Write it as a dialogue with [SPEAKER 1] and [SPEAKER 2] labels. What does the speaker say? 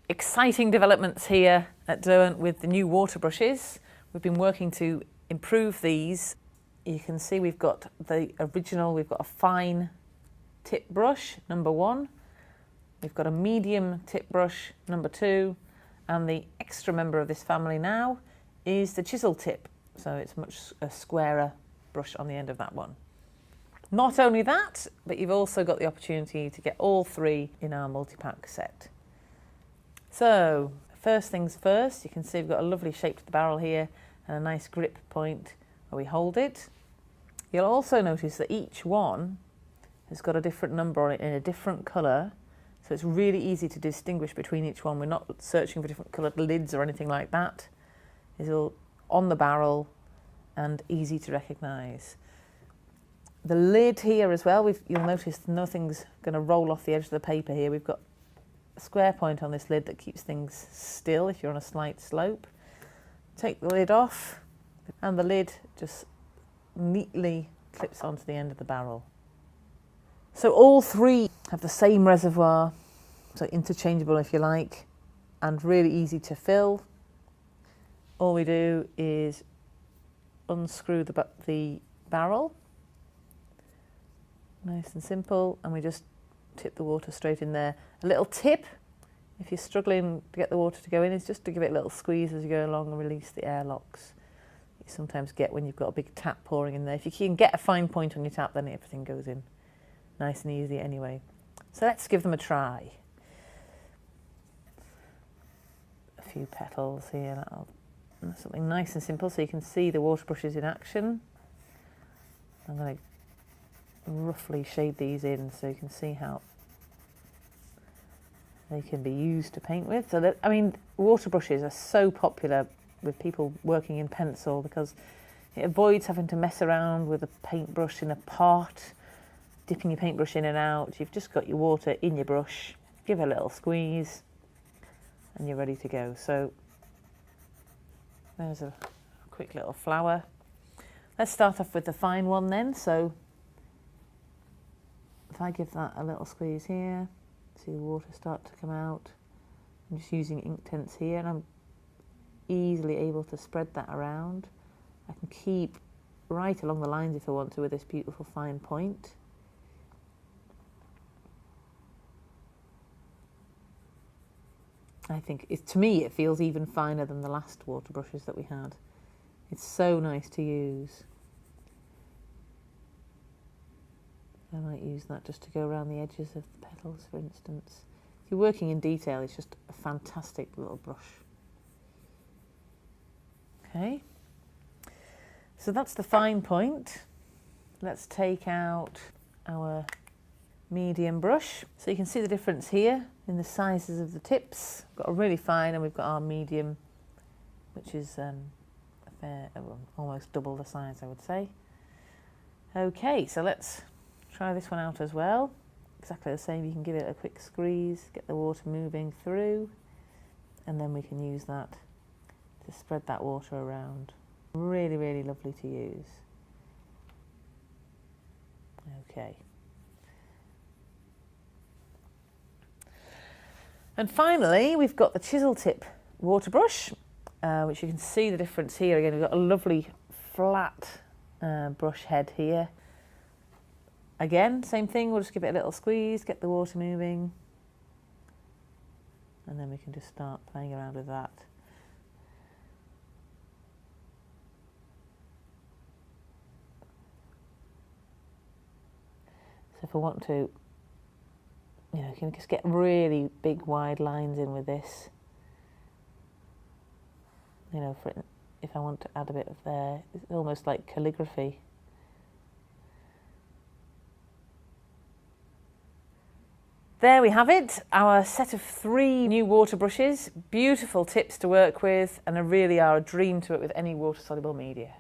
[SPEAKER 1] exciting developments here at Derwent with the new water brushes. We've been working to improve these. You can see we've got the original, we've got a fine tip brush, number 1. We've got a medium tip brush, number 2. And the extra member of this family now is the chisel tip. So it's much a squarer brush on the end of that one. Not only that, but you've also got the opportunity to get all 3 in our multi-pack set. So first things first, you can see we've got a lovely shape to the barrel here and a nice grip point where we hold it. You'll also notice that each one has got a different number on it in a different colour, so it's really easy to distinguish between each one. We're not searching for different coloured lids or anything like that. It's all on the barrel and easy to recognise. The lid here as well, you'll notice nothing's going to roll off the edge of the paper here. We've got a square point on this lid that keeps things still if you're on a slight slope. Take the lid off and the lid just neatly clips onto the end of the barrel. So all 3 have the same reservoir, so interchangeable if you like, and really easy to fill. All we do is unscrew the barrel, nice and simple, and we just tip the water straight in there. A little tip, if you're struggling to get the water to go in, is just to give it a little squeeze as you go along and release the airlocks. You sometimes get when you've got a big tap pouring in there. If you can get a fine point on your tap, then everything goes in nice and easy anyway. So let's give them a try. A few petals here, something nice and simple so you can see the water brushes in action. I'm going to roughly shade these in so you can see how they can be used to paint with. So that, I mean, water brushes are so popular with people working in pencil because it avoids having to mess around with a paintbrush in a pot, dipping your paintbrush in and out. You've just got your water in your brush, give it a little squeeze and you're ready to go. So there's a quick little flower. Let's start off with the fine one then. So if I give that a little squeeze here, see the water start to come out. I'm just using Inktense here and I'm easily able to spread that around. I can keep right along the lines if I want to with this beautiful fine point. I think, to me, it feels even finer than the last water brushes that we had. It's so nice to use. I might use that just to go around the edges of the petals, for instance. If you're working in detail, it's just a fantastic little brush. Okay, so that's the fine point. Let's take out our medium brush. So you can see the difference here in the sizes of the tips. We've got a really fine and we've got our medium, which is almost double the size, I would say. Okay, so let's try this one out as well. Exactly the same, you can give it a quick squeeze, get the water moving through, and then we can use that to spread that water around. Really, really lovely to use. Okay. And finally, we've got the chisel tip water brush, which you can see the difference here. Again, we've got a lovely flat brush head here. Again, same thing, we'll just give it a little squeeze, get the water moving, and then we can just start playing around with that. So if I want to, you know, you can just get really big wide lines in with this. You know, if I want to add a bit of there, it's almost like calligraphy. There we have it, our set of 3 new water brushes, beautiful tips to work with, and they really are a dream to work with any water-soluble media.